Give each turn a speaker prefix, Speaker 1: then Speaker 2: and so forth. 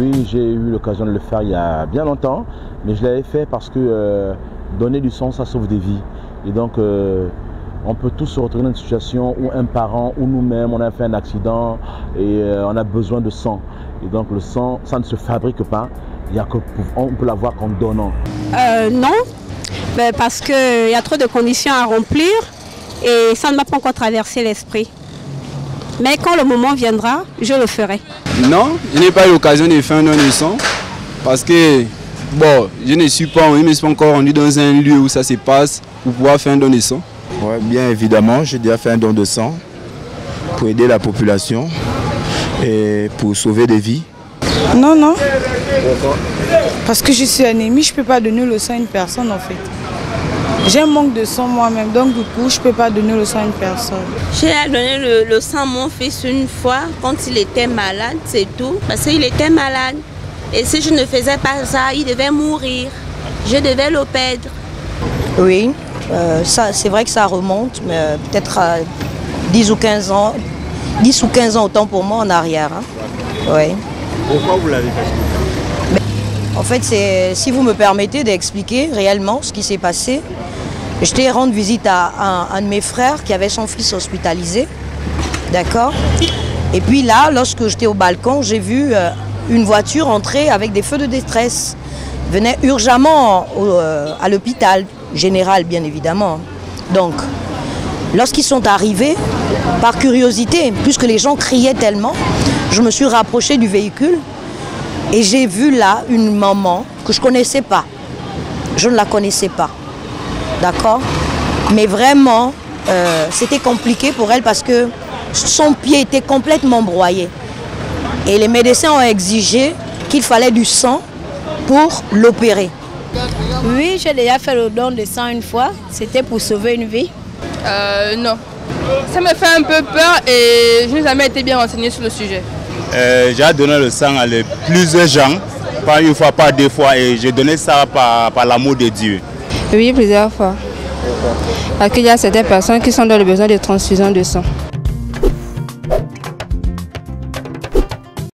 Speaker 1: Oui, j'ai eu l'occasion de le faire il y a bien longtemps, mais je l'avais fait parce que donner du sang, ça sauve des vies. Et donc, on peut tous se retrouver dans une situation où un parent ou nous-mêmes, on a fait un accident et on a besoin de sang. Et donc, le sang, ça ne se fabrique pas, on peut l'avoir qu'en donnant.
Speaker 2: Non, parce qu'il y a trop de conditions à remplir et ça ne m'a pas encore traversé l'esprit. Mais quand le moment viendra, je le ferai.
Speaker 3: Non, je n'ai pas eu l'occasion de faire un don de sang parce que bon, je ne me suis pas encore rendu dans un lieu où ça se passe pour pouvoir faire un don de sang.
Speaker 4: Ouais, bien évidemment, j'ai déjà fait un don de sang pour aider la population et pour sauver des vies.
Speaker 5: Non, non. Pourquoi? Parce que je suis anémie, je ne peux pas donner le sang à une personne en fait. J'ai un manque de sang moi-même, donc du coup, je ne peux pas donner le sang à une personne.
Speaker 6: J'ai donné le sang à mon fils une fois quand il était malade, c'est tout. Parce qu'il était malade. Et si je ne faisais pas ça, il devait mourir. Je devais le perdre.
Speaker 7: Oui, c'est vrai que ça remonte, mais peut-être à 10 ou 15 ans. 10 ou 15 ans autant pour moi en arrière. Hein. Oui.
Speaker 8: Pourquoi vous l'avez fait?
Speaker 7: En fait, si vous me permettez d'expliquer réellement ce qui s'est passé, j'étais rendre visite à un de mes frères qui avait son fils hospitalisé. D'accord? Et puis là, lorsque j'étais au balcon, j'ai vu une voiture entrer avec des feux de détresse. Venait urgemment à l'hôpital général, bien évidemment. Donc, lorsqu'ils sont arrivés, par curiosité, puisque les gens criaient tellement, je me suis rapprochée du véhicule et j'ai vu là une maman que je ne connaissais pas. Je ne la connaissais pas. D'accord? Mais vraiment, c'était compliqué pour elle parce que son pied était complètement broyé. Et les médecins ont exigé qu'il fallait du sang pour l'opérer.
Speaker 2: Oui, j'ai déjà fait le don de sang une fois. C'était pour sauver une vie.
Speaker 9: Non. Ça me fait un peu peur et je n'ai jamais été bien renseignée sur le sujet.
Speaker 8: J'ai donné le sang à plusieurs gens, pas une fois, pas deux fois, et j'ai donné ça par l'amour de Dieu.
Speaker 9: Oui, plusieurs fois. Parce qu'il y a certaines personnes qui sont dans le besoin de transfusion de sang.